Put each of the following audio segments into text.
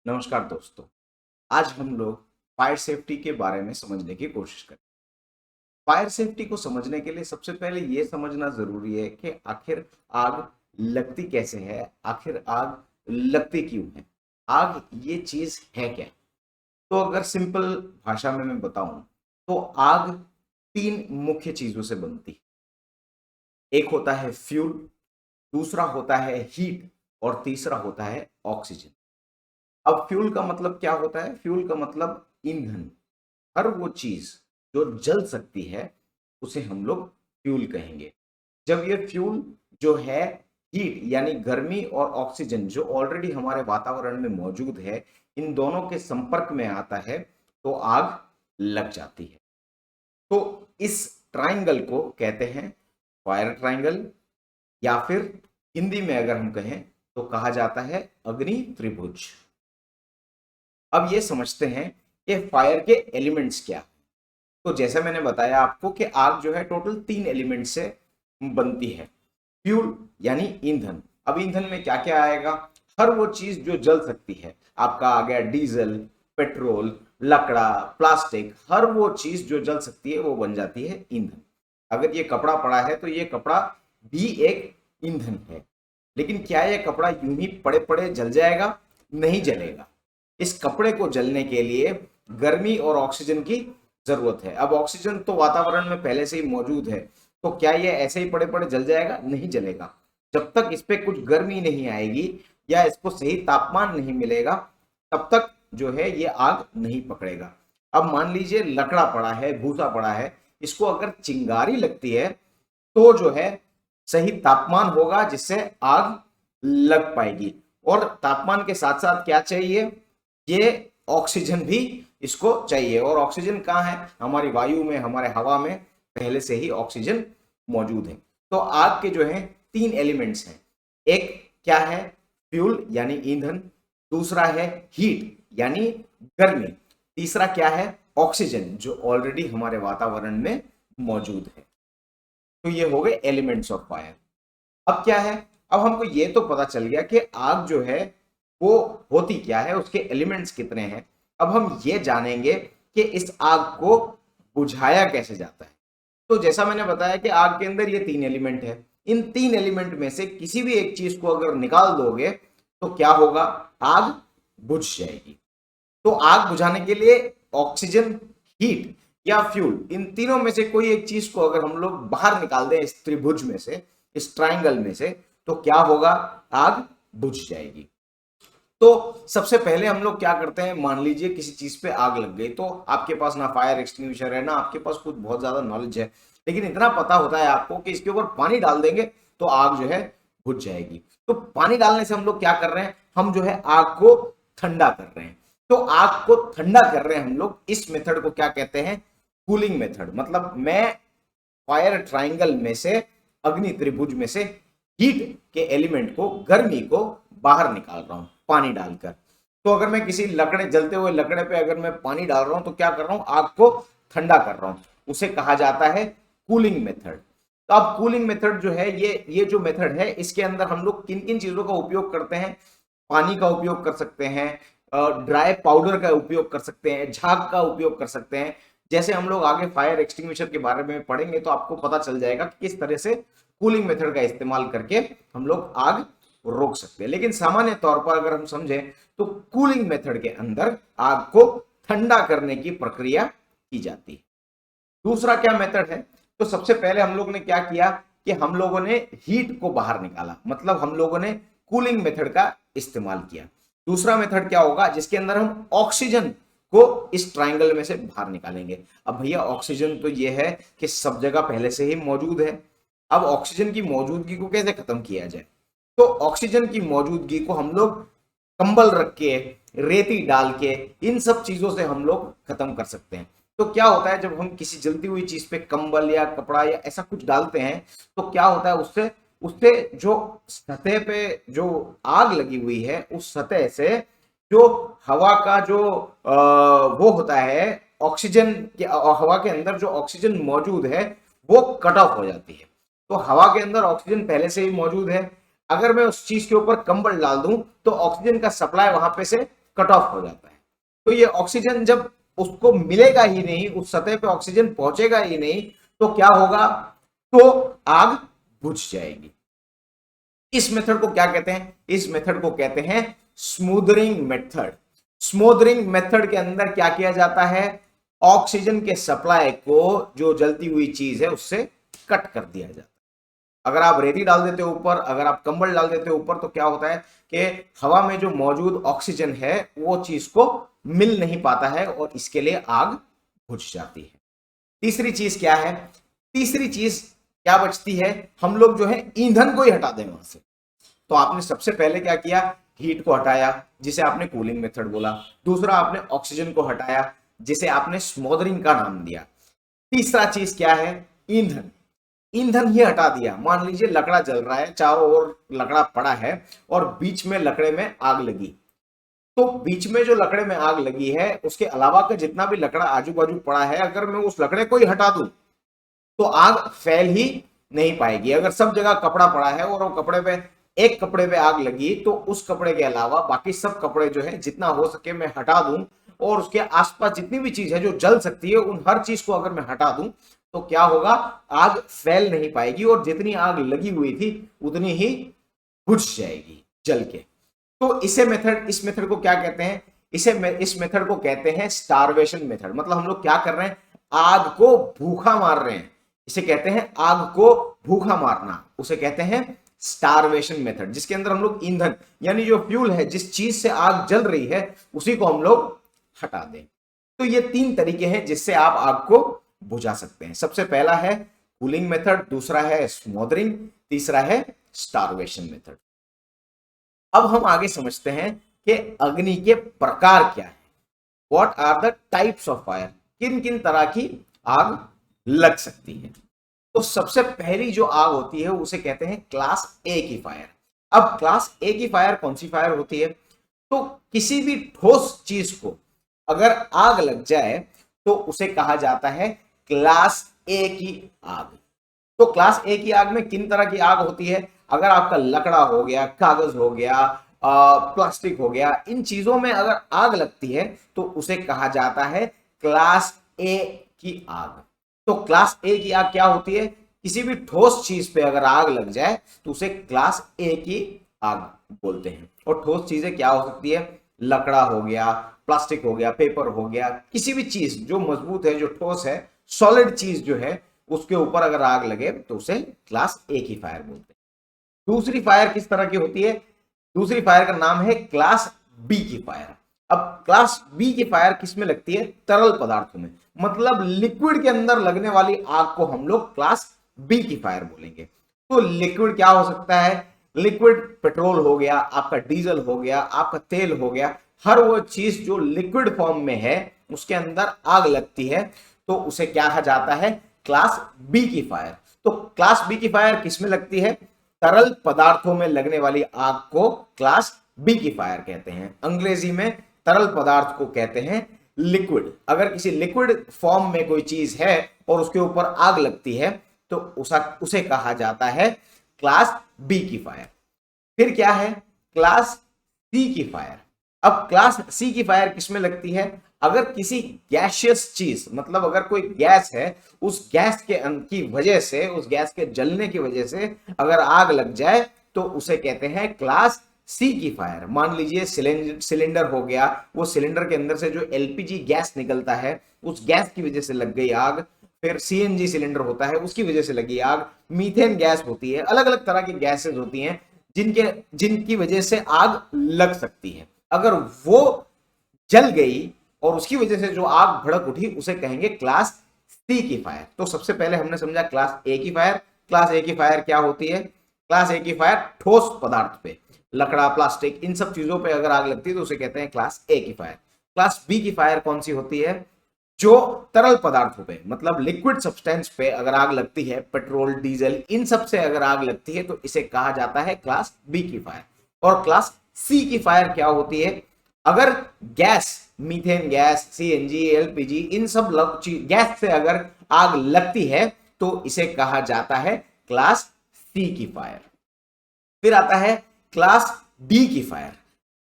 नमस्कार दोस्तों। आज हम लोग फायर सेफ्टी के बारे में समझने की कोशिश करें। फायर सेफ्टी को समझने के लिए सबसे पहले ये समझना जरूरी है कि आखिर आग लगती कैसे है, आखिर आग लगती क्यों है, आग ये चीज है क्या। तो अगर सिंपल भाषा में मैं बताऊं तो आग तीन मुख्य चीजों से बनती है। एक होता है फ्यूल, दूसरा होता है हीट और तीसरा होता है ऑक्सीजन। अब फ्यूल का मतलब क्या होता है? फ्यूल का मतलब ईंधन। हर वो चीज जो जल सकती है उसे हम लोग फ्यूल कहेंगे। जब ये फ्यूल जो है हीट यानी गर्मी और ऑक्सीजन जो ऑलरेडी हमारे वातावरण में मौजूद है, इन दोनों के संपर्क में आता है तो आग लग जाती है। तो इस ट्राइंगल को कहते हैं फायर ट्राइंगल, या फिर हिंदी में अगर हम कहें तो कहा जाता है अग्नि त्रिभुज। अब ये समझते हैं कि फायर के एलिमेंट्स क्या। तो जैसे मैंने बताया आपको कि आग जो है टोटल तीन एलिमेंट से बनती है। फ्यूल यानी ईंधन। अब ईंधन में क्या क्या आएगा? हर वो चीज जो जल सकती है। आपका आ गया डीजल, पेट्रोल, लकड़ा, प्लास्टिक। हर वो चीज जो जल सकती है वो बन जाती है ईंधन। अगर ये कपड़ा पड़ा है तो ये कपड़ा भी एक ईंधन है। लेकिन क्या ये कपड़ा यूं ही पड़े पड़े जल जाएगा? नहीं जलेगा। इस कपड़े को जलने के लिए गर्मी और ऑक्सीजन की जरूरत है। अब ऑक्सीजन तो वातावरण में पहले से ही मौजूद है, तो क्या ये ऐसे ही पड़े पड़े जल जाएगा? नहीं जलेगा। जब तक इस पे कुछ गर्मी नहीं आएगी या इसको सही तापमान नहीं मिलेगा तब तक जो है ये आग नहीं पकड़ेगा। अब मान लीजिए लकड़ा पड़ा है, भूसा पड़ा है, इसको अगर चिंगारी लगती है तो जो है सही तापमान होगा जिससे आग लग पाएगी। और तापमान के साथ साथ क्या चाहिए? ये ऑक्सीजन भी इसको चाहिए। और ऑक्सीजन कहाँ है? हमारी वायु में, हमारे हवा में पहले से ही ऑक्सीजन मौजूद है। तो आग के जो है तीन एलिमेंट्स हैं। एक क्या है? फ्यूल यानी ईंधन। दूसरा है हीट यानी गर्मी। तीसरा क्या है? ऑक्सीजन जो ऑलरेडी हमारे वातावरण में मौजूद है। तो ये हो गए एलिमेंट्स ऑफ फायर। अब क्या है? अब हमको ये तो पता चल गया कि आग जो है वो होती क्या है, उसके एलिमेंट्स कितने हैं। अब हम ये जानेंगे कि इस आग को बुझाया कैसे जाता है। तो जैसा मैंने बताया कि आग के अंदर ये तीन एलिमेंट है। इन तीन एलिमेंट में से किसी भी एक चीज को अगर निकाल दोगे तो क्या होगा? आग बुझ जाएगी। तो आग बुझाने के लिए ऑक्सीजन, हीट या फ्यूल, इन तीनों में से कोई एक चीज को अगर हम लोग बाहर निकाल दें इस त्रिभुज में से, इस ट्राइंगल में से, तो क्या होगा? आग बुझ जाएगी। तो सबसे पहले हम लोग क्या करते हैं? मान लीजिए किसी चीज पे आग लग गई, तो आपके पास ना फायर एक्सटिंग्विशर है, ना आपके पास कुछ बहुत ज्यादा नॉलेज है, लेकिन इतना पता होता है आपको कि इसके ऊपर पानी डाल देंगे तो आग जो है बुझ जाएगी। तो पानी डालने से हम लोग क्या कर रहे हैं? हम जो है आग को ठंडा कर रहे हैं। तो आग को ठंडा कर रहे हैं हम लोग। इस मेथड को क्या कहते हैं? Cooling method. मतलब मैं फायर ट्राइंगल में से, अग्नि त्रिभुज में से हीट के एलिमेंट को, गर्मी को बाहर निकाल रहा हूं पानी डालकर। तो अगर मैं किसी लकड़े, जलते हुए लकड़े पे अगर मैं पानी डाल रहा हूं तो क्या कर रहा हूं? आग को ठंडा कर रहा हूं। उसे कहा जाता है कूलिंग मेथड। तो अब कूलिंग मेथड जो है, ये जो मेथड है, इसके अंदर हम लोग किन किन चीजों का उपयोग करते हैं? पानी का उपयोग कर सकते हैं, ड्राई पाउडर का उपयोग कर सकते हैं, झाग का उपयोग कर सकते हैं। जैसे हम लोग आगे फायर एक्सटिंग्विशर के बारे में पढ़ेंगे तो आपको पता चल जाएगा कि किस तरह से कूलिंग मेथड का इस्तेमाल करके हम लोग आग रोक सकते हैं। लेकिन सामान्य तौर पर अगर हम समझें तो कूलिंग मेथड के अंदर आग को ठंडा करने की प्रक्रिया की जाती है। दूसरा क्या मेथड है? तो सबसे पहले हम लोग ने क्या किया कि हम लोगों ने हीट को बाहर निकाला, मतलब हम लोगों ने कूलिंग मेथड का इस्तेमाल किया। दूसरा मेथड क्या होगा? जिसके अंदर हम ऑक्सीजन को इस ट्राइंगल में से बाहर निकालेंगे। अब भैया ऑक्सीजन तो यह है कि सब जगह पहले से ही मौजूद है। अब ऑक्सीजन की मौजूदगी को कैसे खत्म किया जाए? तो ऑक्सीजन की मौजूदगी को हम लोग कंबल रख के, रेती डाल के, इन सब चीजों से हम लोग खत्म कर सकते हैं। तो क्या होता है, जब हम किसी जलती हुई चीज पे कंबल या कपड़ा या ऐसा कुछ डालते हैं तो क्या होता है? उससे उससे जो सतह पे जो आग लगी हुई है उस सतह से जो हवा का जो वो होता है, ऑक्सीजन के, हवा के अंदर जो ऑक्सीजन मौजूद है वो कट ऑफ हो जाती है। तो हवा के अंदर ऑक्सीजन पहले से ही मौजूद है। अगर मैं उस चीज के ऊपर कंबल डाल दूं तो ऑक्सीजन का सप्लाई वहां पे से कट ऑफ हो जाता है। तो ये ऑक्सीजन जब उसको मिलेगा ही नहीं, उस सतह पे ऑक्सीजन पहुंचेगा ही नहीं, तो क्या होगा, तो आग बुझ जाएगी। इस मेथड को क्या कहते हैं, इस मेथड को कहते हैं स्मूदरिंग मेथड। स्मूदरिंग मेथड के अंदर क्या किया जाता है, ऑक्सीजन के सप्लाई को जो जलती हुई चीज है उससे कट कर दिया जाता है। अगर आप रेती डाल देते हो ऊपर, अगर आप कंबल डाल देते हो ऊपर, तो क्या होता है कि हवा में जो मौजूद ऑक्सीजन है वो चीज को मिल नहीं पाता है और इसके लिए आग बुझ जाती है। तीसरी चीज क्या है, तीसरी चीज क्या बचती है, हम लोग जो है ईंधन को ही हटा दें वहां से। तो आपने सबसे पहले क्या किया, हीट को हटाया जिसे आपने कूलिंग मेथड बोला। दूसरा आपने ऑक्सीजन को हटाया जिसे आपने स्मोदरिंग का नाम दिया। तीसरा चीज क्या है, ईंधन। ईंधन ही हटा दिया। मान लीजिए लकड़ा जल रहा है, चारों ओर लकड़ा पड़ा है और बीच में लकड़े में आग लगी, तो बीच में जो लकड़े में आग लगी है उसके अलावा का जितना भी लकड़ा आजू बाजू पड़ा है, अगर मैं उस लकड़े को ही हटा दूं तो आग फैल ही नहीं पाएगी। अगर सब जगह कपड़ा पड़ा है और वो कपड़े पे, एक कपड़े पे आग लगी, तो उस कपड़े के अलावा बाकी सब कपड़े जो है जितना हो सके मैं हटा दूं और उसके आसपास जितनी भी चीज है जो जल सकती है उन हर चीज को अगर मैं हटा दूं तो क्या होगा, आग फैल नहीं पाएगी और जितनी आग लगी हुई थी उतनी ही बुझ जाएगी जल के। तो इस मेथड को क्या कहते हैं, इस मेथड को कहते हैं स्टारवेशन मेथड। मतलब हम लोग क्या कर रहे हैं, आग को भूखा मार रहे हैं। इसे कहते हैं आग को भूखा मारना, उसे कहते हैं स्टारवेशन मेथड, जिसके अंदर हम लोग ईंधन यानी जो फ्यूल है, जिस चीज से आग जल रही है उसी को हम लोग हटा दें। तो ये तीन तरीके हैं जिससे आप आग को बुझा सकते हैं। सबसे पहला है कूलिंग मेथड, दूसरा है स्मोदरिंग, तीसरा है स्टारवेशन मेथड। अब हम आगे समझते हैं कि अग्नि के प्रकार क्या है। What are the types of fire, किन किन तरह की आग लग सकती है। तो सबसे पहली जो आग होती है उसे कहते हैं क्लास ए की फायर। अब क्लास ए की फायर कौन सी फायर होती है, तो किसी भी ठोस चीज को अगर आग लग जाए तो उसे कहा जाता है क्लास ए की आग। तो क्लास ए की आग में किन तरह की आग होती है, अगर आपका लकड़ा हो गया, कागज हो गया, प्लास्टिक हो गया, इन चीजों में अगर आग लगती है तो उसे कहा जाता है क्लास ए की आग। तो क्लास ए की आग क्या होती है, किसी भी ठोस चीज पे अगर आग लग जाए तो उसे क्लास ए की आग बोलते हैं। और ठोस चीजें क्या हो सकती है, लकड़ा हो गया, प्लास्टिक हो गया, पेपर हो गया, किसी भी चीज जो मजबूत है, जो ठोस है, सॉलिड चीज जो है, उसके ऊपर अगर आग लगे तो उसे क्लास ए की फायर बोलते हैं। दूसरी फायर किस तरह की होती है, दूसरी फायर का नाम है क्लास बी की फायर। अब क्लास बी की फायर किस में लगती है, तरल पदार्थों में, मतलब लिक्विड के अंदर लगने वाली आग को हम लोग क्लास बी की फायर बोलेंगे। तो लिक्विड क्या हो सकता है, लिक्विड पेट्रोल हो गया, आपका डीजल हो गया, आपका तेल हो गया, हर वो चीज जो लिक्विड फॉर्म में है उसके अंदर आग लगती है तो उसे क्या कहा जाता है, क्लास बी की फायर। तो क्लास बी की फायर किसमें लगती है, तरल पदार्थों में लगने वाली आग को क्लास बी की फायर कहते हैं। अंग्रेजी में तरल पदार्थ को कहते हैं लिक्विड। अगर किसी लिक्विड फॉर्म में कोई चीज है और उसके ऊपर आग लगती है तो उसे कहा जाता है क्लास बी की फायर। फिर क्या है, क्लास सी की फायर। अब क्लास सी की फायर किसमें लगती है, अगर किसी गैसियस चीज, मतलब अगर कोई गैस है, उस गैस की वजह से, उस गैस के जलने की वजह से अगर आग लग जाए तो उसे कहते हैं क्लास सी की फायर। मान लीजिए सिलेंडर हो गया, वो सिलेंडर के अंदर से जो एलपीजी गैस निकलता है उस गैस की वजह से लग गई आग। फिर सीएनजी सिलेंडर होता है, उसकी वजह से लगी आग। मीथेन गैस होती है, अलग अलग तरह की गैसेस होती हैं जिनकी वजह से आग लग सकती है। अगर वो जल गई और उसकी वजह से जो आग भड़क उठी उसे कहेंगे क्लास सी की फायर। तो सबसे पहले हमने समझा क्लास ए की फायर। क्लास ए की फायर क्या होती है, क्लास ए की फायर ठोस पदार्थ पे, लकड़ा, प्लास्टिक, इन सब चीजों पे अगर आग लगती है तो उसे कहते हैं क्लास ए की फायर। क्लास बी की फायर कौन सी होती है, जो तरल पदार्थों पे, मतलब लिक्विड सब्सटेंस पे अगर आग लगती है, पेट्रोल, डीजल, इन सब से अगर आग लगती है तो इसे कहा जाता है क्लास बी की फायर। और क्लास सी की फायर क्या होती है, अगर gas, methane gas, CNG, LPG, इन सब गैस से अगर आग लगती है तो इसे कहा जाता है क्लास सी की फायर। फिर आता है क्लास डी की फायर।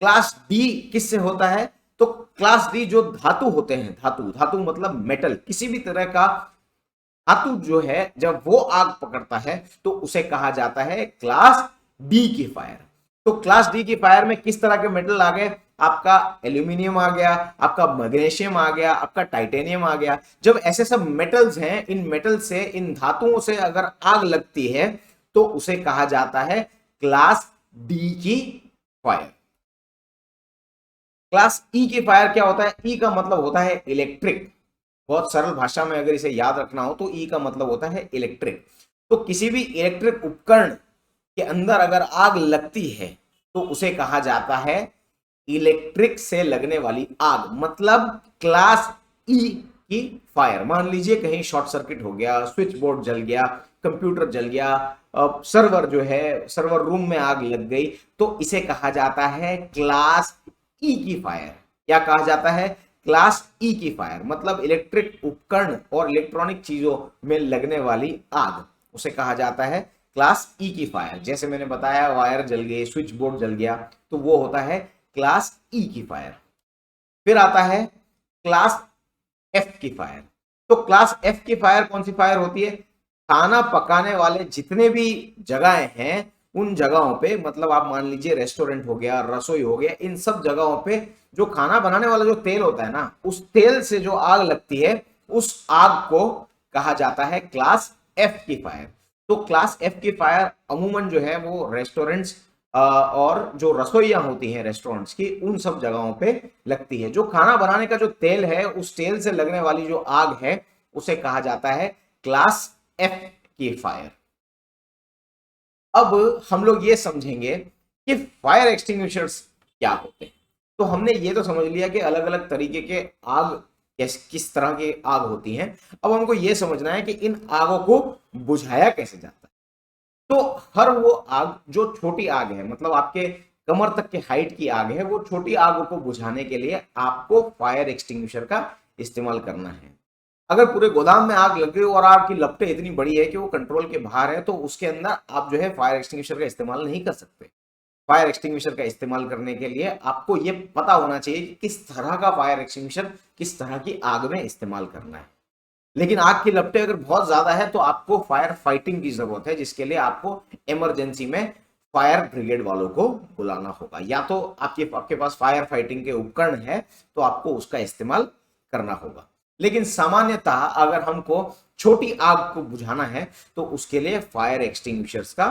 क्लास डी किससे होता है? तो क्लास डी जो धातु होते हैं, धातु, धातु मतलब मेटल, किसी भी तरह का धातु जो है जब वो आग पकड़ता है तो उसे कहा जाता है क्लास डी की फायर। तो क्लास डी की फायर में किस तरह के मेटल आ गए? आपका एल्यूमिनियम आ गया, आपका मैग्नीशियम आ गया, आपका टाइटेनियम आ गया। जब ऐसे सब मेटल्स हैं, इन मेटल से, इन धातुओं से अगर आग लगती है तो उसे कहा जाता है क्लास डी की फायर। क्लास ई की फायर क्या होता है? ई का मतलब होता है इलेक्ट्रिक। बहुत सरल भाषा में अगर इसे याद रखना हो तो ई का मतलब होता है इलेक्ट्रिक। तो किसी भी इलेक्ट्रिक उपकरण के अंदर अगर आग लगती है तो उसे कहा जाता है इलेक्ट्रिक से लगने वाली आग, मतलब क्लास ई की फायर। मान लीजिए कहीं शॉर्ट सर्किट हो गया, स्विच बोर्ड जल गया, कंप्यूटर जल गया, सर्वर जो है, सर्वर रूम में आग लग गई, तो इसे कहा जाता है क्लास ई की फायर। क्या कहा जाता है? क्लास ई की फायर, मतलब इलेक्ट्रिक उपकरण और इलेक्ट्रॉनिक चीजों में लगने वाली आग, उसे कहा जाता है क्लास ई की फायर। जैसे मैंने बताया वायर जल गई, स्विच बोर्ड जल गया, तो वो होता है क्लास ई की फायर। फिर आता है क्लास एफ की फायर। तो क्लास एफ की फायर कौन सी फायर होती है? खाना पकाने वाले जितने भी जगहें हैं उन जगहों पे, मतलब आप मान लीजिए रेस्टोरेंट हो गया, रसोई हो गया, इन सब जगहों पे जो खाना बनाने वाला जो तेल होता है ना, उस तेल से जो आग लगती है उस आग को कहा जाता है क्लास एफ की फायर। तो क्लास एफ की फायर अमूमन जो है वो रेस्टोरेंट्स और जो रसोइयां होती हैं रेस्टोरेंट्स की, उन सब जगहों पे लगती है। जो खाना बनाने का जो तेल है, उस तेल से लगने वाली जो आग है उसे कहा जाता है क्लास एफ की फायर। अब हम लोग ये समझेंगे कि फायर एक्सटिंग्विशर्स क्या होते हैं। तो हमने ये तो समझ लिया कि अलग अलग तरीके के आग किस तरह की आग होती हैं। अब हमको ये समझना है कि इन आगों को बुझाया कैसे जाता है। तो हर वो आग जो छोटी आग है, मतलब आपके कमर तक के हाइट की आग है, वो छोटी आग को बुझाने के लिए आपको फायर एक्सटिंग्विशर का इस्तेमाल करना है। अगर पूरे गोदाम में आग लग गई और आग की लपटें इतनी बड़ी है कि वो कंट्रोल के बाहर है, तो उसके अंदर आप जो है फायर एक्सटिंग्विशर का इस्तेमाल नहीं कर सकते। फायर एक्सटिंग्विशर का इस्तेमाल करने के लिए आपको ये पता होना चाहिए कि किस तरह का फायर एक्सटिंग्विशर किस तरह की आग में इस्तेमाल करना है। लेकिन आग की लपटें अगर बहुत ज्यादा है तो आपको फायर फाइटिंग की जरूरत है, जिसके लिए आपको इमरजेंसी में फायर ब्रिगेड वालों को बुलाना होगा। या तो आपके पास फायर फाइटिंग के उपकरण है तो आपको उसका इस्तेमाल करना होगा। लेकिन सामान्यतः अगर हमको छोटी आग को बुझाना है तो उसके लिए फायर एक्सटिंग्विशर्स का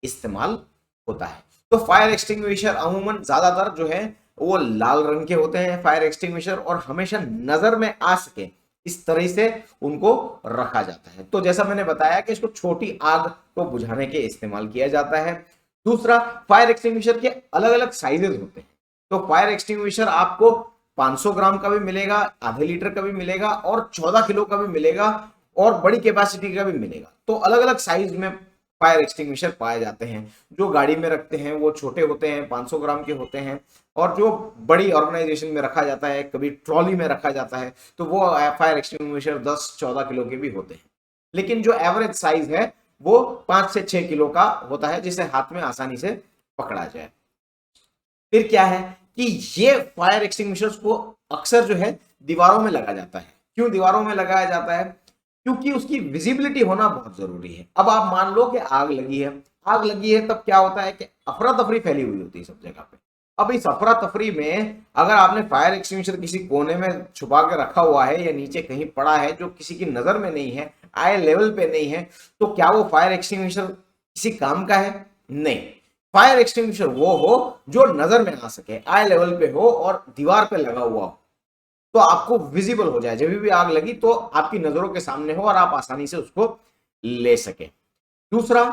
इस्तेमाल होता है। तो फायर एक्सटिंग्विशर अमूमन ज्यादातर जो है वो लाल रंग के होते हैं फायर एक्सटिंग्विशर, और हमेशा नजर में आ सके इस तरह से उनको रखा जाता है। तो जैसा मैंने बताया कि इसको छोटी आग को बुझाने के इस्तेमाल किया जाता है। दूसरा, फायर एक्सटिंग्विशर के अलग अलग साइजेस होते हैं। तो फायर एक्सटिंग्विशर आपको 500 ग्राम का भी मिलेगा, आधे लीटर का भी मिलेगा, और 14 किलो का भी मिलेगा, और बड़ी कैपेसिटी का भी मिलेगा। तो अलग अलग साइज में फायर एक्सटिंग्विशर पाए जाते हैं। जो गाड़ी में रखते हैं वो छोटे होते हैं, 500 ग्राम के होते हैं, और जो बड़ी ऑर्गेनाइजेशन में रखा जाता है, कभी ट्रॉली में रखा जाता है, तो वो फायर एक्सटिंग्विशर 10-14 किलो के भी होते हैं। लेकिन जो एवरेज साइज है वो 5 से 6 किलो का होता है, जिसे हाथ में आसानी से पकड़ा जाए। फिर क्या है कि ये फायर एक्सटिंग्विशर्स को अक्सर जो है दीवारों में लगाया जाता है। क्यों दीवारों में लगाया जाता है? क्योंकि उसकी विजिबिलिटी होना बहुत जरूरी है। अब आप मान लो कि आग लगी है, आग लगी है, तब क्या होता है कि अफरा तफरी फैली हुई होती है सब जगह पे। अब इस अफरा तफरी में अगर आपने फायर एक्सटिंग्विशर किसी कोने में छुपा के रखा हुआ है या नीचे कहीं पड़ा है जो किसी की नजर में नहीं है, आई लेवल पे नहीं है, तो क्या वो फायर एक्सटिंग्विशर किसी काम का है? नहीं। फायर एक्सटिंग्विशर वो हो जो नजर में आ सके, आई लेवल पे हो और दीवार पे लगा हुआ हो, तो आपको विजिबल हो जाए। जब भी आग लगी तो आपकी नजरों के सामने हो और आप आसानी से उसको ले सके। दूसरा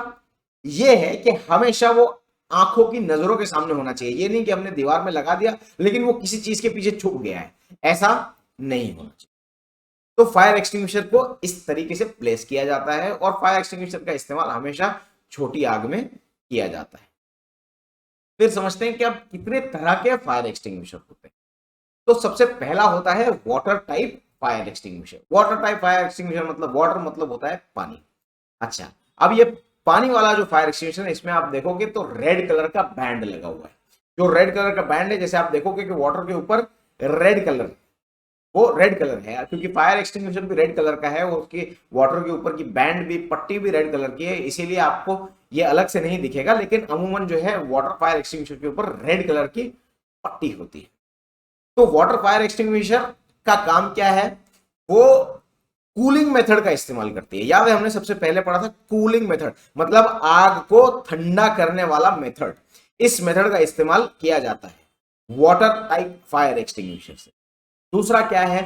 ये है कि हमेशा वो आंखों की नजरों के सामने होना चाहिए। ये नहीं कि हमने दीवार में लगा दिया लेकिन वो किसी चीज के पीछे छुप गया है, ऐसा नहीं होना चाहिए। तो फायर एक्सटिंग्विशर को इस तरीके से प्लेस किया जाता है, और फायर एक्सटिंग्विशर का इस्तेमाल हमेशा छोटी आग में किया जाता है। फिर समझते हैं कि अब कितने तरह के फायर एक्सटिंग्विशर होते हैं। तो सबसे पहला होता है water type fire extinguisher. Water type fire extinguisher मतलब वाटर मतलब होता है पानी। अच्छा, अब ये पानी वाला जो फायर एक्सटिंग्विशर है, इसमें आप देखोगे तो रेड कलर का बैंड लगा हुआ है। जो रेड कलर का बैंड है, जैसे आप देखोगे कि वाटर के ऊपर रेड कलर, वो रेड कलर है क्योंकि फायर एक्सटिंग्विशर भी रेड कलर का है, और उसकी वाटर के ऊपर की बैंड भी, पट्टी भी रेड कलर की है, इसीलिए आपको ये अलग से नहीं दिखेगा, लेकिन अमूमन जो है वाटर फायर एक्सटिंग्विशर के ऊपर रेड कलर की पट्टी होती है। तो वाटर फायर एक्सटिंग्विशर का काम क्या है, वो कूलिंग मेथड का इस्तेमाल करती है। याद है हमने सबसे पहले पढ़ा था कूलिंग मेथड, मतलब आग को ठंडा करने वाला मेथड। इस मेथड का इस्तेमाल किया जाता है वाटर टाइप फायर एक्सटिंग्विशर से। दूसरा क्या है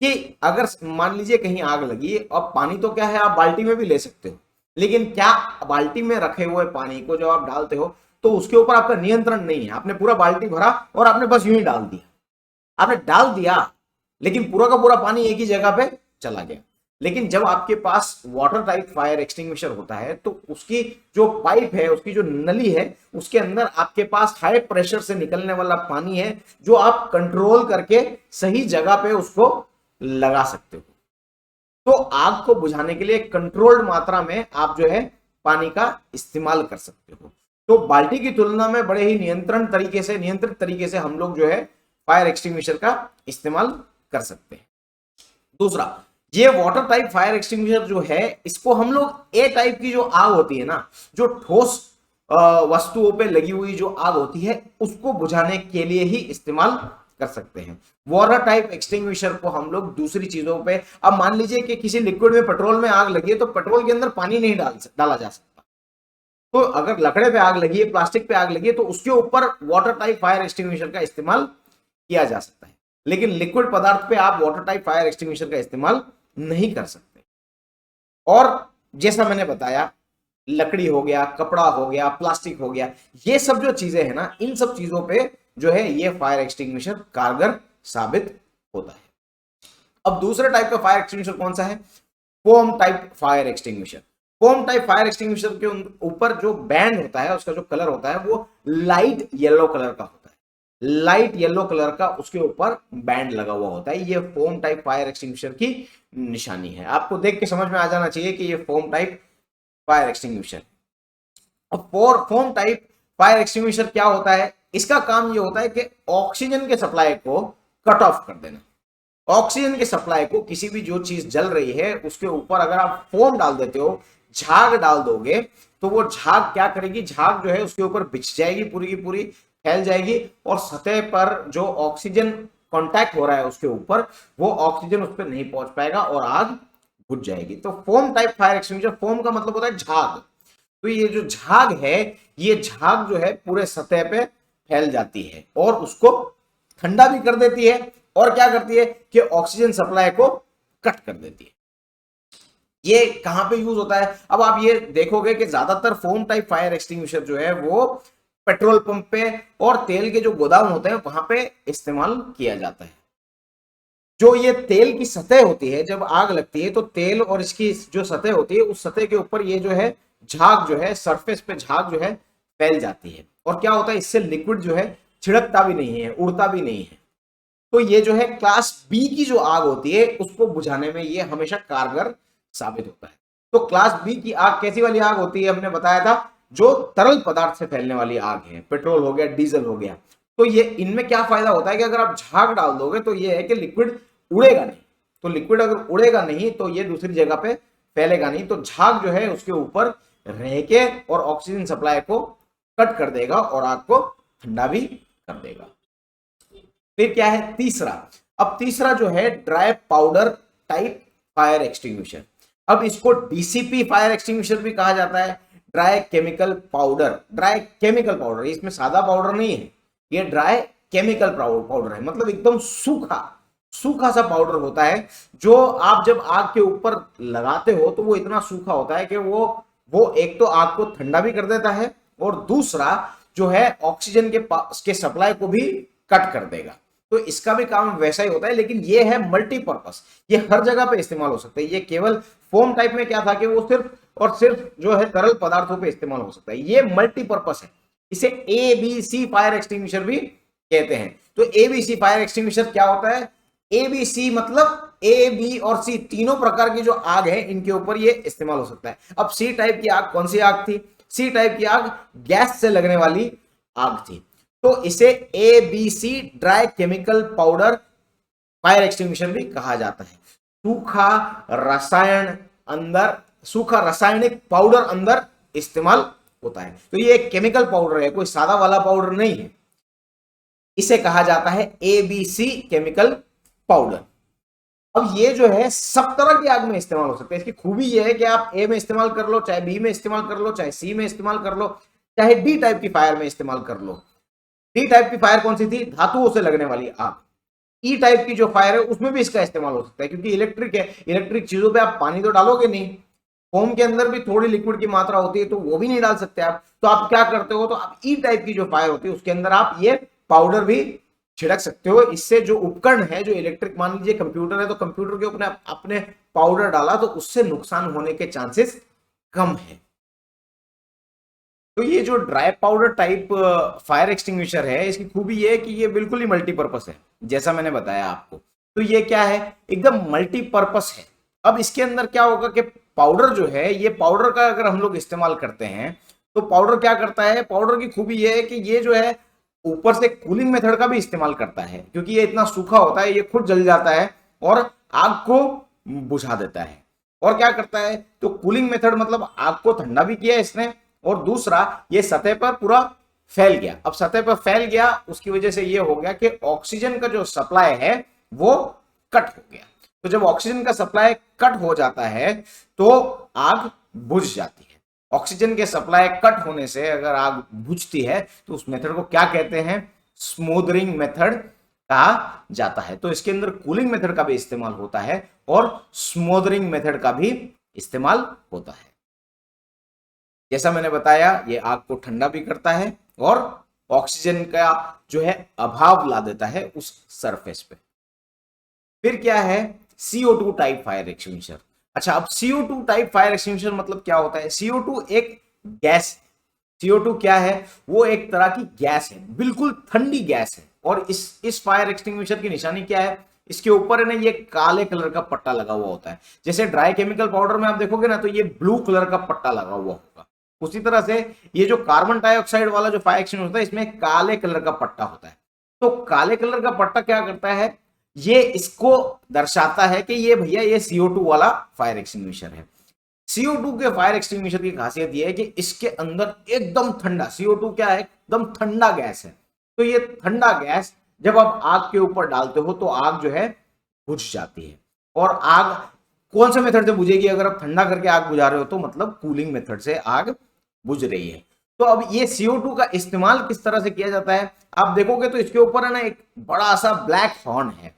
कि अगर मान लीजिए कहीं आग लगी, अब पानी तो क्या है आप बाल्टी में भी ले सकते हो, लेकिन क्या बाल्टी में रखे हुए पानी को जब आप डालते हो तो उसके ऊपर आपका नियंत्रण नहीं है। आपने पूरा बाल्टी भरा और आपने बस यूं ही डाल दिया, आपने डाल दिया, लेकिन पूरा का पूरा पानी एक ही जगह पे चला गया। लेकिन जब आपके पास वाटर टाइप फायर एक्सटिंग्विशर होता है तो उसकी जो पाइप है, उसकी जो नली है, उसके अंदर आपके पास हाई प्रेशर से निकलने वाला पानी है, जो आप कंट्रोल करके सही जगह पे उसको लगा सकते हो। तो आग को बुझाने के लिए कंट्रोल्ड मात्रा में आप जो है पानी का इस्तेमाल कर सकते हो। तो बाल्टी की तुलना में बड़े ही नियंत्रित तरीके से हम लोग जो है फायर एक्सटिंग्विशर का इस्तेमाल कर सकते हैं। दूसरा, ये वाटर टाइप फायर एक्सटिंग्विशर जो है, इसको हम लोग ए टाइप की जो आग होती है ना, जो ठोस वस्तुओं पे लगी हुई जो आग होती है, उसको बुझाने के लिए ही इस्तेमाल कर सकते हैं। वाटर टाइप एक्सटिंग्विशर को हम लोग दूसरी चीजों पे, अब मान लीजिए कि किसी लिक्विड में, पेट्रोल में आग लगी है, तो पेट्रोल के अंदर पानी नहीं डाला जा सकता। तो अगर लकड़े पे आग लगी है, प्लास्टिक पे आग लगी है, तो उसके ऊपर वाटर टाइप फायर एक्सटिंग्विशर का इस्तेमाल किया जा सकता है। लेकिन लिक्विड पदार्थ पे आप वाटर टाइप फायर एक्सटिंग्विशर का इस्तेमाल नहीं कर सकते। और जैसा मैंने बताया, लकड़ी हो गया, कपड़ा हो गया, प्लास्टिक हो गया, ये सब जो चीजें हैं ना, इन सब चीजों पे जो है ये फायर एक्सटिंग्विशर कारगर साबित होता है। अब दूसरे टाइप का फायर एक्सटिंग्विशर कौन सा है, foam type fire extinguisher. Foam type fire extinguisher के ऊपर जो बैंड होता है, उसका जो कलर होता है वो लाइट येलो कलर का होता है। लाइट येलो कलर का उसके ऊपर बैंड लगा हुआ होता है। ये फोम टाइप फायर एक्सटिंग्विशर की निशानी है। आपको देख के समझ में आ जाना चाहिए कि ये फोम टाइप फायर एक्सटिंग्विशर। अब फोम टाइप फायर एक्सटिंग्विशर क्या होता है, इसका काम ये होता है कि ऑक्सीजन के सप्लाई को कट ऑफ कर देना। ऑक्सीजन के सप्लाई को, किसी भी जो चीज जल रही है उसके ऊपर अगर आप फोम डाल देते हो, झाग डाल दोगे, तो वो झाग क्या करेगी, झाग जो है उसके ऊपर बिछ जाएगी, पूरी की पूरी फैल जाएगी, और सतह पर जो ऑक्सीजन कांटेक्ट हो रहा है उसके ऊपर, वो ऑक्सीजन उस पर नहीं पहुंच पाएगा और आग बुझ जाएगी। तो foam type fire extinguisher, foam का मतलब होता है झाग। तो ये जो झाग है, ये झाग जो है पूरे सतह पे फैल जाती है और उसको ठंडा भी कर देती है, और क्या करती है कि ऑक्सीजन सप्लाई को कट कर देती है। ये कहां पे यूज होता है, अब आप ये देखोगे कि ज्यादातर फोम टाइप फायर एक्सटिंग्विशर जो है वो पेट्रोल पंप पे और तेल के जो गोदाम होते हैं वहां पे इस्तेमाल किया जाता है। जो ये तेल की सतह होती है, जब आग लगती है तो तेल और इसकी जो सतह होती है, उस सतह के ऊपर ये जो है झाग जो है, सरफेस पे झाग जो है फैल जाती है, और क्या होता है, इससे लिक्विड जो है छिड़कता भी नहीं है, उड़ता भी नहीं है। तो ये जो है क्लास बी की जो आग होती है उसको बुझाने में ये हमेशा कारगर साबित होता है। तो क्लास बी की आग कैसी वाली आग होती है, हमने बताया था जो तरल पदार्थ से फैलने वाली आग है, पेट्रोल हो गया, डीजल हो गया। तो ये इनमें क्या फायदा होता है कि अगर आप झाग डाल दोगे तो ये है कि लिक्विड उड़ेगा नहीं। तो लिक्विड अगर उड़ेगा नहीं तो ये दूसरी जगह पे फैलेगा नहीं, तो झाग जो है उसके ऊपर रह के और ऑक्सीजन सप्लाई को कट कर देगा और आग को ठंडा भी कर देगा। फिर क्या है तीसरा, अब तीसरा जो है dry powder type fire extinguisher. अब इसको डीसीपी फायर एक्सटिंग्विशर भी कहा जाता है, dry chemical powder. Dry chemical powder, इसमें सादा पाउडर नहीं है, ये ड्राई केमिकल पाउडर है, मतलब एकदम सूखा सा पाउडर होता है, जो आप जब आग के ऊपर लगाते हो तो वो इतना सूखा होता है कि वो एक तो आग को ठंडा भी कर देता है, और दूसरा जो है ऑक्सीजन के सप्लाई को भी कट कर देगा। तो इसका भी काम वैसा ही होता है, लेकिन ये है मल्टीपर्पस, ये हर जगह पे इस्तेमाल हो सकता है। ये केवल फोम टाइप में क्या था कि वो सिर्फ और सिर्फ जो है तरल पदार्थों पे इस्तेमाल हो सकता है, ये मल्टीपर्पस है। इसे एबीसी फायर एक्सटिंग्विशर भी कहते हैं। तो एबीसी फायर एक्सटिंग्विशर क्या होता है, एबीसी मतलब ए, बी और सी तीनों प्रकार की जो आग है इनके ऊपर ये इस्तेमाल हो सकता है। अब सी टाइप की आग कौन सी आग थी, सी टाइप की आग गैस से लगने वाली आग थी। तो इसे ABC dry chemical powder fire extinguisher भी कहा जाता है। सूखा रासायनिक पाउडर अंदर इस्तेमाल होता है। तो ये एक केमिकल पाउडर है, कोई सादा वाला पाउडर नहीं है। इसे कहा जाता है ABC केमिकल पाउडर। अब ये जो है सब तरह की आग में इस्तेमाल हो सकता है। इसकी खूबी ये है कि आप ए में इस्तेमाल कर लो, चाहे बी में इस्तेमाल कर लो, चाहे सी में इस्तेमाल कर लो, चाहे डी टाइप की फायर में इस्तेमाल कर लो। डी टाइप की फायर कौन सी थी? धातुओं से लगने वाली आग। ई टाइप की जो फायर है उसमें भी इसका इस्तेमाल हो सकता है, क्योंकि इलेक्ट्रिक है, इलेक्ट्रिक चीजों पे आप पानी तो डालोगे नहीं, फोम के अंदर भी थोड़ी लिक्विड की मात्रा होती है तो वो भी नहीं डाल सकते आप। तो आप क्या करते हो? तो आप ई टाइप की जो फायर होती है उसके अंदर आप ये पाउडर भी छिड़क सकते हो। इससे जो उपकरण है, जो इलेक्ट्रिक, मान लीजिए कंप्यूटर है, तो कंप्यूटर के ऊपर आपने पाउडर डाला तो उससे नुकसान होने के चांसेस कम है। तो ये जो dry powder type fire extinguisher है, इसकी खूबी ये है कि ये बिल्कुल ही मल्टीपर्पस है, जैसा मैंने बताया आपको। तो ये क्या है? एकदम मल्टीपर्पस है। अब इसके अंदर क्या होगा कि पाउडर जो है, ये पाउडर का अगर हम लोग इस्तेमाल करते हैं तो पाउडर क्या करता है? पाउडर की खूबी ये है कि ये जो है ऊपर से कूलिंग मेथड का भी इस्तेमाल करता है, क्योंकि ये इतना सूखा होता है, ये खुद जल जाता है और आग को बुझा देता है। और क्या करता है? तो कूलिंग मेथड मतलब आग को ठंडा भी किया इसने, और दूसरा ये सतह पर पूरा फैल गया। अब सतह पर फैल गया, उसकी वजह से ये हो गया कि ऑक्सीजन का जो सप्लाई है वो कट हो गया। तो जब ऑक्सीजन का सप्लाई कट हो जाता है तो आग बुझ जाती है। ऑक्सीजन के सप्लाई कट होने से अगर आग बुझती है तो उस मेथड को क्या कहते हैं? स्मोदरिंग मेथड कहा जाता है। तो इसके अंदर कूलिंग मेथड का भी इस्तेमाल होता है और स्मोदरिंग मेथड का भी इस्तेमाल होता है। जैसा मैंने बताया, ये आग को ठंडा भी करता है और ऑक्सीजन का जो है अभाव ला देता है उस सरफेस पे। फिर क्या है? CO2 type fire extinguisher. अच्छा, अब CO2 टाइप फायर एक्सटिंग्विशर मतलब क्या होता है? CO2 एक गैस, CO2 क्या है? वो एक तरह की गैस है, बिल्कुल ठंडी गैस है। और इस फायर एक्सटिंग्विशर की निशानी क्या है? इसके ऊपर है ना ये काले कलर का पट्टा लगा हुआ होता है। जैसे ड्राई केमिकल पाउडर में आप देखोगे ना तो ये ब्लू कलर का पट्टा लगा हुआ होगा, उसी तरह से ये जो कार्बन डाइऑक्साइड वाला जो फायर एक्सटिंग्विशर होता है इसमें काले कलर का पट्टा होता है। तो काले कलर का पट्टा क्या करता है? ये इसको दर्शाता है कि ये भैया ये CO2 वाला फायर एक्सटिंग्विशर है। CO2 के फायर एक्सटिंग्विशर की खासियत यह है कि इसके अंदर एकदम ठंडा, CO2 क्या है? एकदम ठंडा गैस है। तो ये ठंडा गैस जब आप आग के ऊपर डालते हो तो आग जो है बुझ जाती है। और आग कौन से मेथड से बुझेगी? अगर आप ठंडा करके आग बुझा रहे हो तो मतलब कूलिंग मेथड से आग बुझ रही है। तो अब ये CO2 का इस्तेमाल किस तरह से किया जाता है? आप देखोगे तो इसके ऊपर है ना एक बड़ा सा ब्लैक हॉर्न है।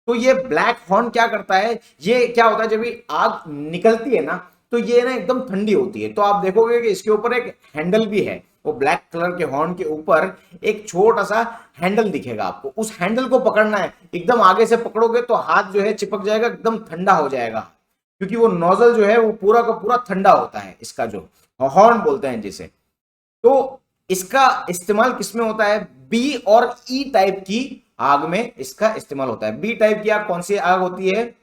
तो ये ब्लैक हॉर्न क्या करता है? ये क्या होता है, जब ये आग निकलती है ना तो ये ना एकदम ठंडी होती है। तो आप देखोगे कि इसके ऊपर एक हैंडल भी है, वो ब्लैक कलर के हॉर्न के ऊपर एक छोटा सा हैंडल दिखेगा आपको। उस हैंडल को पकड़ना है, एकदम आगे से पकड़ोगे तो हाथ जो है चिपक जाएगा, एकदम ठंडा हो जाएगा, क्योंकि वो नोजल जो है वो पूरा का पूरा ठंडा होता है, इसका जो हॉर्न बोलते हैं जिसे। तो इसका इस्तेमाल किसमें होता है? बी और ई टाइप की आग में इसका इस्तेमाल होता है। बी टाइप की आग कौन सी आग होती है?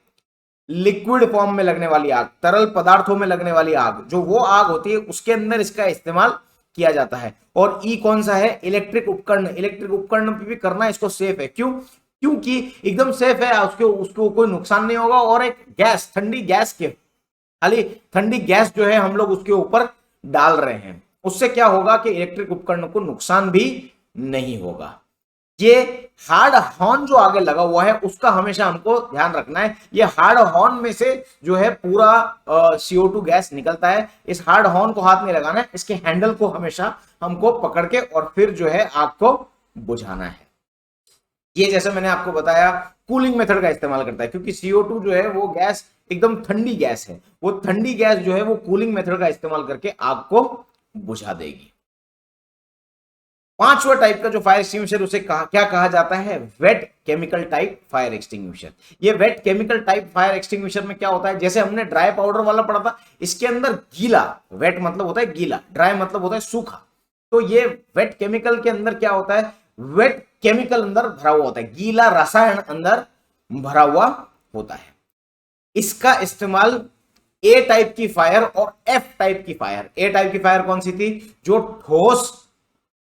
लिक्विड फॉर्म में लगने वाली आग, तरल पदार्थों में लगने वाली आग, जो वो आग होती है उसके अंदर इसका इस्तेमाल किया जाता है। और ई कौन सा है? इलेक्ट्रिक उपकरण। इलेक्ट्रिक उपकरण पे भी करना इसको सेफ है। क्यों? क्योंकि एकदम सेफ है, उसको कोई नुकसान नहीं होगा। और एक गैस, ठंडी गैस के खाली ठंडी गैस जो है हम लोग उसके ऊपर डाल रहे हैं, उससे क्या होगा कि इलेक्ट्रिक उपकरण को नुकसान भी नहीं होगा। ये हार्ड हॉर्न जो आगे लगा हुआ है उसका हमेशा हमको ध्यान रखना है। ये हार्ड हॉर्न में से जो है पूरा CO2 गैस निकलता है। इस हार्ड हॉर्न को हाथ नहीं लगाना है, इसके हैंडल को हमेशा हमको पकड़ के और फिर जो है आग को बुझाना है। ये जैसे मैंने आपको बताया कूलिंग मेथड का इस्तेमाल करता है, क्योंकि CO2 जो है वो गैस एकदम ठंडी गैस है। वो ठंडी गैस जो है वो कूलिंग मेथड का इस्तेमाल करके आग को बुझा देगी। पांचवा टाइप का जो फायर एक्सटिंग्विशर उसे क्या कहा जाता है? Wet chemical type fire extinguisher. ये wet chemical type fire extinguisher में क्या होता है? जैसे हमने ड्राई पाउडर वाला पढ़ा था, इसके अंदर गीला, वेट मतलब होता है गीला, ड्राई मतलब होता है सूखा। तो ये वेट केमिकल के अंदर क्या होता है? वेट केमिकल अंदर भरा हुआ होता है, गीला रसायन अंदर भरा हुआ होता है। इसका इस्तेमाल ए टाइप की फायर और एफ टाइप की फायर। ए टाइप की फायर कौन सी थी? जो ठोस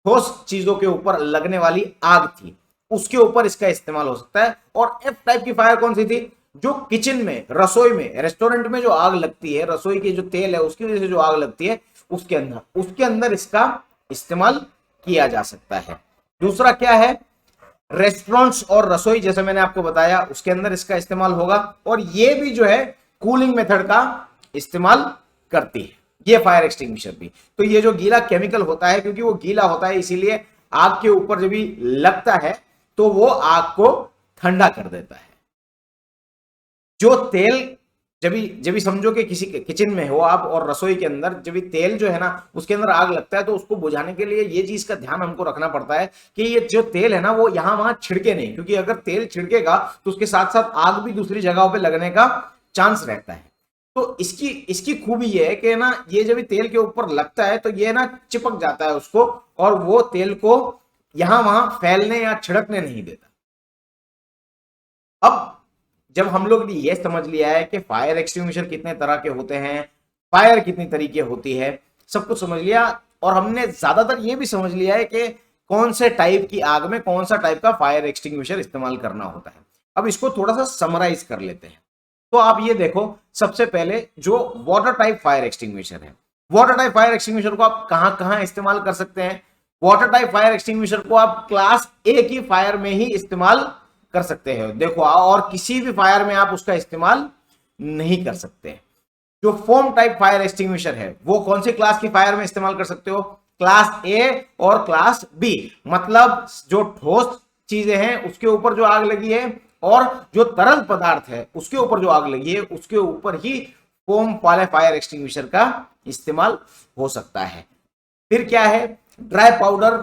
ठोस चीजों के ऊपर लगने वाली आग थी, उसके ऊपर इसका इस्तेमाल हो सकता है। और एफ टाइप की फायर कौन सी थी, जो किचन में, रसोई में, रेस्टोरेंट में जो आग लगती है, रसोई की जो तेल है उसकी वजह से जो आग लगती है उसके अंदर इसका इस्तेमाल किया जा सकता है। दूसरा क्या है, रेस्टोरेंट्स और रसोई, जैसे मैंने आपको बताया, उसके अंदर इसका इस्तेमाल होगा। और ये भी जो है कूलिंग मेथड का इस्तेमाल करती है, ये फायर एक्सटिंग्विशर भी। तो ये जो गीला केमिकल होता है, क्योंकि वो गीला होता है इसीलिए आग के ऊपर जब भी लगता है तो वो आग को ठंडा कर देता है। जो तेल, जब भी समझो कि किसी किचन में हो आप और रसोई के अंदर जब भी तेल जो है ना उसके अंदर आग लगता है, तो उसको बुझाने के लिए ये चीज का ध्यान हमको रखना पड़ता है कि ये जो तेल है ना वो यहां वहां छिड़के नहीं, क्योंकि अगर तेल छिड़केगा तो उसके साथ साथ आग भी दूसरी जगहों पे लगने का चांस रहता है। तो इसकी इसकी खूबी ये है कि ना ये जब भी तेल के ऊपर लगता है तो ये ना चिपक जाता है उसको, और वो तेल को यहां वहां फैलने या छिड़कने नहीं देता। अब जब हम लोग ने ये समझ लिया है कि फायर एक्सटिंग्विशर कितने तरह के होते हैं, फायर कितनी तरीके होती है, सब कुछ समझ लिया, और हमने ज्यादातर ये भी समझ लिया है कि कौन से टाइप की आग में कौन सा टाइप का फायर एक्सटिंग्विशर इस्तेमाल करना होता है। अब इसको थोड़ा सा समराइज कर लेते हैं। तो आप ये देखो, सबसे पहले जो वाटर टाइप फायर एक्सटिंग्विशर है, वाटर टाइप फायर एक्सटिंग्विशर को आप कहां कहां इस्तेमाल कर सकते हैं। वाटर टाइप फायर एक्सटिंग्विशर को आप क्लास ए की फायर में ही इस्तेमाल कर सकते हैं, देखो, और किसी भी फायर में आप उसका इस्तेमाल नहीं कर सकते। जो फोम टाइप फायर एक्सटिंग्विशर है वो कौन सी क्लास की फायर में इस्तेमाल कर सकते हो, क्लास ए और क्लास बी, मतलब जो ठोस चीजें हैं उसके ऊपर जो आग लगी है और जो तरल पदार्थ है उसके ऊपर जो आग लगी है उसके ऊपर ही फोम वाले फायर एक्सटिंग्विशर का इस्तेमाल हो सकता है। फिर क्या है, dry powder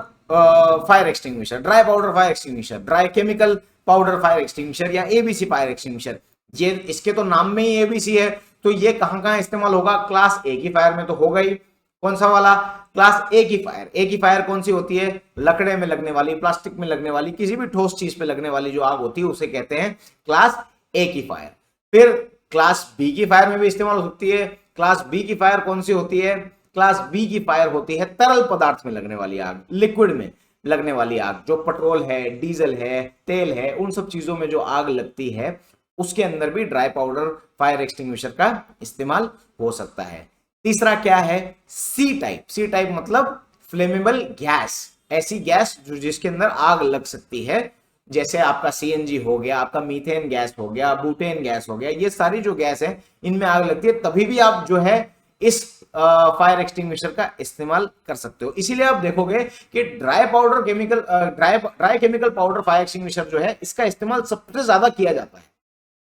fire extinguisher, dry powder fire extinguisher, dry chemical powder fire extinguisher या एबीसी फायर एक्सटिंग्विशर। ये इसके तो नाम में ही एबीसी है, तो ये कहां कहां इस्तेमाल होगा, क्लास ए की फायर में तो होगा ही। कौन सा वाला, क्लास ए की फायर। ए की फायर कौन सी होती है, लकड़े में लगने वाली, प्लास्टिक में लगने वाली, किसी भी ठोस चीज पे लगने वाली जो आग होती है उसे कहते हैं क्लास ए की फायर। फिर क्लास बी की फायर में भी इस्तेमाल हो सकती है। क्लास बी की फायर कौन सी होती है, क्लास बी की फायर होती है तरल पदार्थ में लगने वाली आग, लिक्विड में लगने वाली आग, जो पेट्रोल है, डीजल है, तेल है, उन सब चीजों में जो आग लगती है उसके अंदर भी ड्राई पाउडर फायर एक्सटिंग्विशर का इस्तेमाल हो सकता है। तीसरा क्या है, सी टाइप। सी टाइप मतलब फ्लेमेबल गैस, ऐसी गैस जो जिसके अंदर आग लग सकती है, जैसे आपका सीएनजी हो गया, आपका मीथेन गैस हो गया, बुटेन गैस हो गया, ये सारी जो गैस है इनमें आग लगती है, तभी भी आप जो है इस फायर एक्सटिंग्विशर का इस्तेमाल कर सकते हो। इसीलिए आप देखोगे कि dry powder chemical dry chemical powder fire extinguisher जो है इसका इस्तेमाल सबसे ज्यादा किया जाता है,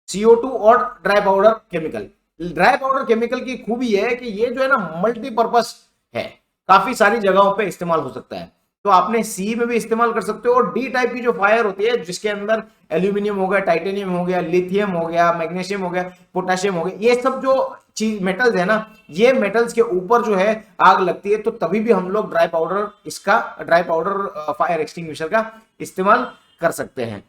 CO2 और dry powder chemical. Dry powder chemical की खूबी है कि ये जो है ना मल्टीपर्पज है, काफी सारी जगहों पे इस्तेमाल हो सकता है। तो आपने सी में भी इस्तेमाल कर सकते हो। और डी टाइप की जो फायर होती है जिसके अंदर एल्यूमिनियम हो गया, टाइटेनियम हो गया, लिथियम हो गया, मैग्नीशियम हो गया, पोटेशियम हो गया, ये सब जो चीज मेटल्स है ना, ये मेटल्स के ऊपर जो है आग लगती है, तो तभी भी हम लोग ड्राई पाउडर फायर एक्सटिंग्विशर का इस्तेमाल कर सकते हैं।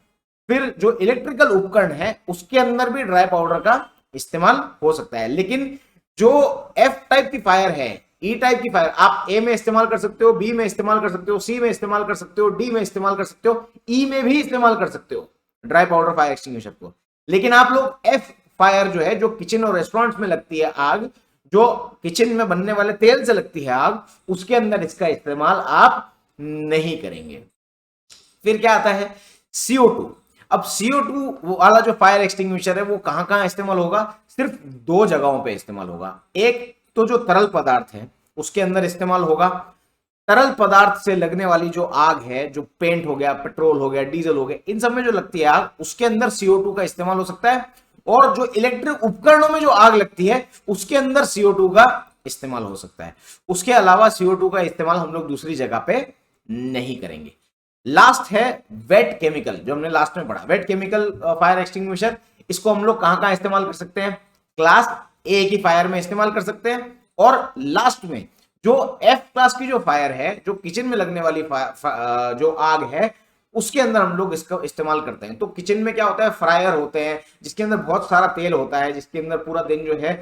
फिर जो इलेक्ट्रिकल उपकरण है उसके अंदर भी ड्राई पाउडर का इस्तेमाल हो सकता है। लेकिन जो एफ टाइप की फायर है, ई टाइप की फायर, आप ए में इस्तेमाल कर सकते हो, बी में इस्तेमाल कर सकते हो, सी में इस्तेमाल कर सकते हो, डी में इस्तेमाल कर सकते हो, ई में भी इस्तेमाल कर सकते हो ड्राई पाउडर फायर एक्सटिंग्विशर को। लेकिन आप लोग एफ फायर जो है, जो किचन और रेस्टोरेंट्स में लगती है आग, जो किचन में बनने वाले तेल से लगती है आग, उसके अंदर इसका इस्तेमाल आप नहीं करेंगे। फिर क्या आता है, CO2। अब CO2 वाला जो फायर एक्सटिंग्विशर है वो कहां कहां इस्तेमाल होगा, सिर्फ दो जगहों पे इस्तेमाल होगा। एक तो जो तरल पदार्थ है उसके अंदर इस्तेमाल होगा, तरल पदार्थ से लगने वाली जो आग है, जो पेंट हो गया, पेट्रोल हो गया, डीजल हो गया, इन सब में जो लगती है आग, उसके अंदर CO2 का इस्तेमाल हो सकता है। और जो इलेक्ट्रिक उपकरणों में जो आग लगती है उसके अंदर CO2 का इस्तेमाल हो सकता है। उसके अलावा CO2 का इस्तेमाल हम लोग दूसरी जगह पे नहीं करेंगे। लास्ट है वेट केमिकल, जो हमने लास्ट में पढ़ा, वेट केमिकल फायर एक्सटिंग्विशर। इसको हम लोग कहां कहां इस्तेमाल कर सकते हैं, क्लास ए की फायर में इस्तेमाल कर सकते हैं। और लास्ट में जो एफ क्लास की जो फायर है, जो किचन में लगने वाली जो आग है, उसके अंदर हम लोग इसका इस्तेमाल करते हैं। तो किचन में क्या होता है, फ्रायर होते हैं जिसके अंदर बहुत सारा तेल होता है, जिसके अंदर पूरा दिन जो है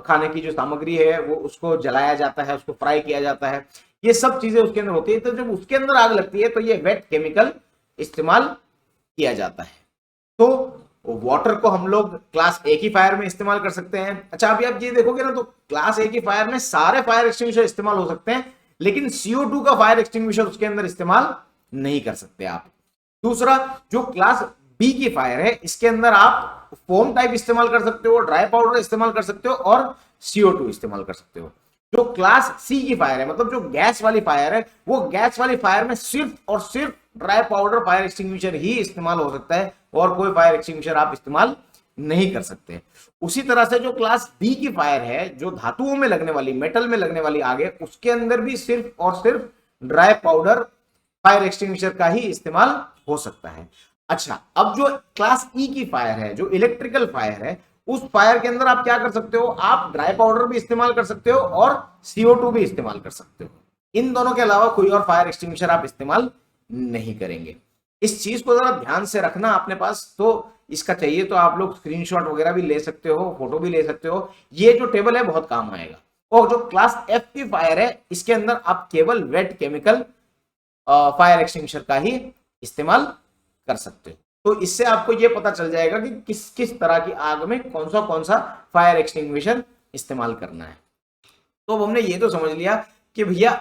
खाने की जो सामग्री है वो उसको जलाया जाता है, उसको फ्राई किया जाता है। ये सब चीजें उसके अंदर होती है। तो जब उसके अंदर आग लगती है तो ये वेट केमिकल इस्तेमाल किया जाता है। तो वाटर को हम लोग क्लास ए की फायर में इस्तेमाल कर सकते हैं। अच्छा, अभी आप ये देखोगे ना, तो क्लास ए की फायर में सारे फायर एक्सटिंग्विशर इस्तेमाल हो सकते हैं, लेकिन CO2 का फायर एक्सटिंग्विशर उसके अंदर इस्तेमाल नहीं कर सकते आप। दूसरा, जो क्लास बी की फायर है, इसके अंदर आप फोम टाइप इस्तेमाल कर सकते हो, ड्राई पाउडर इस्तेमाल कर सकते हो और CO2 इस्तेमाल कर सकते हो। जो क्लास सी की फायर है, मतलब जो गैस वाली फायर है, वो गैस वाली फायर में सिर्फ और सिर्फ ड्राई पाउडर फायर एक्सटिंग्विशर ही इस्तेमाल हो सकता है और कोई फायर एक्सटिंग्विशर आप इस्तेमाल नहीं कर सकते। उसी तरह से जो क्लास बी की फायर है, जो धातुओं में लगने वाली, मेटल में लगने वाली आग है, उसके अंदर भी सिर्फ और सिर्फ ड्राई पाउडर फायर एक्सटिंग्विशर का ही इस्तेमाल हो सकता है। अच्छा, अब जो क्लास ई की फायर है, जो इलेक्ट्रिकल फायर है, उस फायर के अंदर आप क्या कर सकते हो, आप ड्राई पाउडर भी इस्तेमाल कर सकते हो और CO2 भी इस्तेमाल कर सकते हो। इन दोनों के अलावा कोई और फायर एक्सटिंग्विशर आप इस्तेमाल नहीं करेंगे। इस चीज को जरा ध्यान से रखना अपने पास। तो इसका चाहिए तो आप लोग स्क्रीनशॉट वगैरह भी ले सकते हो, फोटो भी ले सकते हो। ये जो टेबल है बहुत काम आएगा। और जो क्लास एफ की फायर है, इसके अंदर आप केवल वेट केमिकल फायर एक्सटिंग्विशर का ही इस्तेमाल कर सकते हो। तो इससे आपको ये पता चल जाएगा कि किस किस तरह की आग में कौन सा फायर एक्सटिंग्विशर इस्तेमाल करना है। तो अब हमने ये तो समझ लिया कि भैया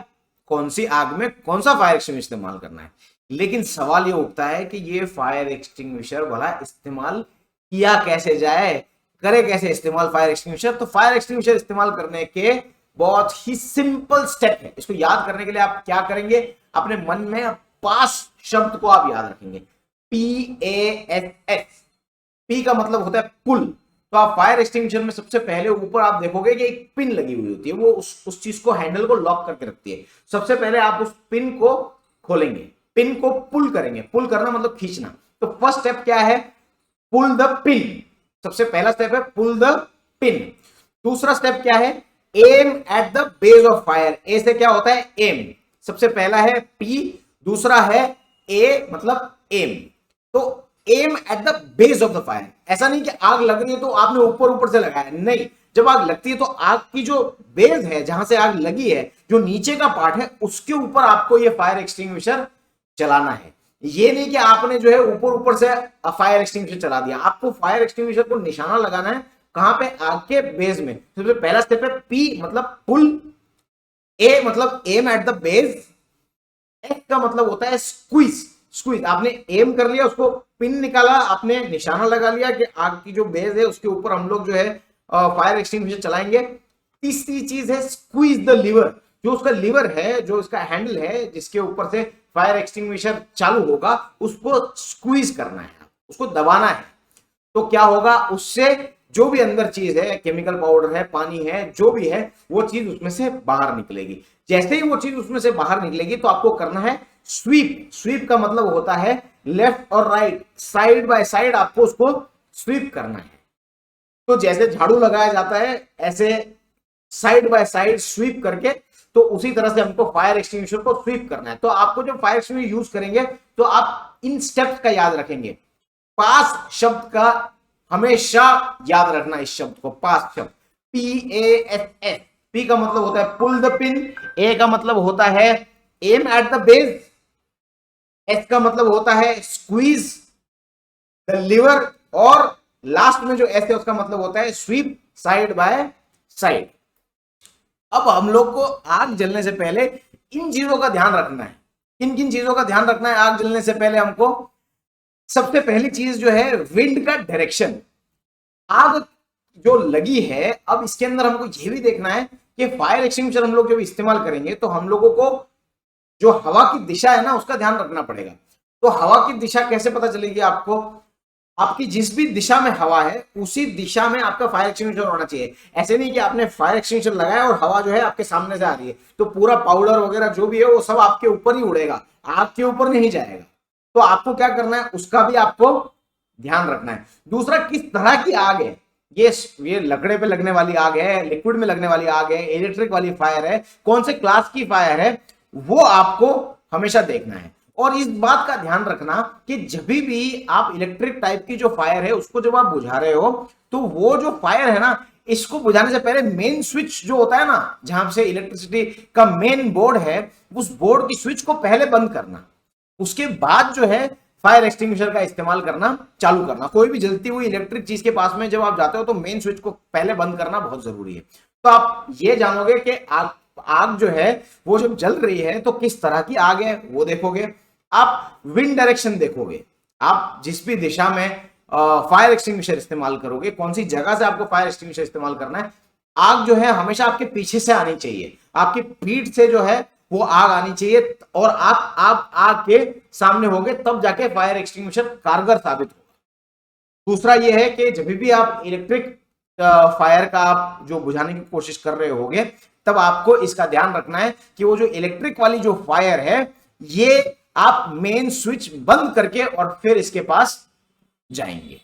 कौन सी आग में कौन सा फायर एक्सटिंग्विशर इस्तेमाल करना है, लेकिन सवाल ये उठता है कि ये फायर एक्सटिंग्विशर भला इस्तेमाल किया कैसे जाए, करे कैसे इस्तेमाल फायर एक्सटिंग्विशर। तो फायर एक्सटिंग्विशर इस्तेमाल करने के बहुत ही सिंपल स्टेप है। इसको याद करने के लिए आप क्या करेंगे, अपने मन में पास शब्द को आप याद रखेंगे, PASS। पी का मतलब होता है पुल। तो आप फायर एक्सटिंग्विशर में सबसे पहले ऊपर आप देखोगे कि एक पिन लगी हुई होती है, वो उस चीज को, हैंडल को लॉक करके रखती है। सबसे पहले आप उस पिन को खोलेंगे, पिन को पुल करेंगे। पुल करना मतलब खींचना। तो फर्स्ट स्टेप क्या है, पुल द पिन। सबसे पहला स्टेप है पुल द पिन। दूसरा स्टेप क्या है, aim at the base of fire. A से क्या होता है, एम। सबसे पहला है पी, दूसरा है ए मतलब एम। तो aim at the base of the fire. ऐसा नहीं कि आग लग रही है तो आपने ऊपर ऊपर से लगाया, नहीं। जब आग लगती है तो आग की जो बेस है, जहां से आग लगी है, जो नीचे का पार्ट है, उसके ऊपर आपको ये फायर एक्सटिंग्विशर चलाना है। ये नहीं कि आपने जो है ऊपर ऊपर से फायर एक्सटिंग्विशर चला दिया। आपको फायर एक्सटिंग्विशर को निशाना लगाना है कहां पे, आग के बेस में। सबसे पहला स्टेप है पी मतलब पुल, ए मतलब aim at the base, F का मतलब होता है स्क्वीज। स्क्वीज, आपने एम कर लिया, उसको पिन निकाला, आपने निशाना लगा लिया कि आग की जो बेस है उसके ऊपर हम लोग जो है फायर एक्सटिंग्विशर चलाएंगे। तीसरी चीज है स्क्वीज द लीवर। जो उसका लीवर है, जो इसका हैंडल है, जिसके ऊपर से फायर एक्सटिंग्विशर चालू होगा, उसको स्क्वीज करना है, उसको दबाना है। तो क्या होगा, उससे जो भी अंदर चीज है, केमिकल पाउडर है, पानी है, जो भी है, वो चीज उसमें से बाहर निकलेगी। जैसे ही वो चीज उसमें से बाहर निकलेगी तो आपको करना है स्वीप। स्वीप का मतलब होता है लेफ्ट और राइट, साइड बाय साइड आपको उसको स्वीप करना है। तो जैसे झाड़ू लगाया जाता है, ऐसे साइड बाय साइड स्वीप करके, तो उसी तरह से हमको फायर एक्सटिंग्विशर को स्वीप करना है। तो आपको जब फायर एक्सटिंग्विशर यूज करेंगे तो आप इन स्टेप्स का याद रखेंगे। पास शब्द का हमेशा याद रखना, इस शब्द को, पास शब्द, PASS। पी का मतलब होता है पुल द पिन, ए का मतलब होता है aim at the base, S का मतलब होता है स्क्वीज द लीवर, और लास्ट में जो एस है उसका मतलब होता है स्वीप साइड बाय साइड। अब हम लोग को आग जलने से पहले इन चीजों का ध्यान रखना है। किन किन चीजों का ध्यान रखना है आग जलने से पहले हमको? सबसे पहली चीज जो है विंड का डायरेक्शन। आग जो लगी है, अब इसके अंदर हमको यह भी देखना है कि फायर एक्सटिंग्विशर हम लोग जब इस्तेमाल करेंगे तो हम लोगों को जो हवा की दिशा है ना, उसका ध्यान रखना पड़ेगा। तो हवा की दिशा कैसे पता चलेगी आपको? आपकी जिस भी दिशा में हवा है, उसी दिशा में आपका फायर एक्सटिंग्विशर होना चाहिए। ऐसे नहीं कि आपने फायर एक्सटिंग्विशर लगाया और हवा जो है आपके सामने से आ रही है, तो पूरा पाउडर वगैरह जो भी है वो सब आपके ऊपर ही उड़ेगा, आग के ऊपर नहीं जाएगा। तो आपको क्या करना है, उसका भी आपको ध्यान रखना है। दूसरा, किस तरह की आग है, ये लकड़े पे लगने वाली आग है, लिक्विड में लगने वाली आग है, इलेक्ट्रिक वाली फायर है, कौन से क्लास की फायर है, वो आपको हमेशा देखना है। और इस बात का ध्यान रखना कि जब भी आप इलेक्ट्रिक टाइप की जो फायर है उसको जब आप बुझा रहे हो, तो वो जो फायर है ना, इसको बुझाने से पहले मेन स्विच जो होता है ना, जहां से इलेक्ट्रिसिटी का मेन बोर्ड है, उस बोर्ड की स्विच को पहले बंद करना, उसके बाद जो है फायर एक्सटिंग्विशर का इस्तेमाल करना चालू करना। कोई भी जलती हुई इलेक्ट्रिक चीज के पास में जब आप जाते हो तो मेन स्विच को पहले बंद करना बहुत जरूरी है। तो आप ये जानोगे कि आग जो है वो जब जल रही है तो किस तरह की आग है वो देखोगे। आप विंड डायरेक्शन देखोगे, आप जिस भी दिशा में फायर एक्सटिंग्विशर इस्तेमाल करोगे, कौन सी जगह से आपको फायर एक्सटिंग्विशर इस्तेमाल करना है। आग जो है हमेशा आपके पीछे से आनी चाहिए, आपकी पीठ से जो है वो आग आनी चाहिए, और आप आग के सामने होगे तब जाके फायर एक्सटिंग्विशर कारगर साबित होगा। दूसरा ये है कि जब भी आप इलेक्ट्रिक फायर का आप जो बुझाने की कोशिश कर रहे होगे, तब आपको इसका ध्यान रखना है कि वो जो इलेक्ट्रिक वाली जो फायर है, ये आप मेन स्विच बंद करके और फिर इसके पास जाएंगे।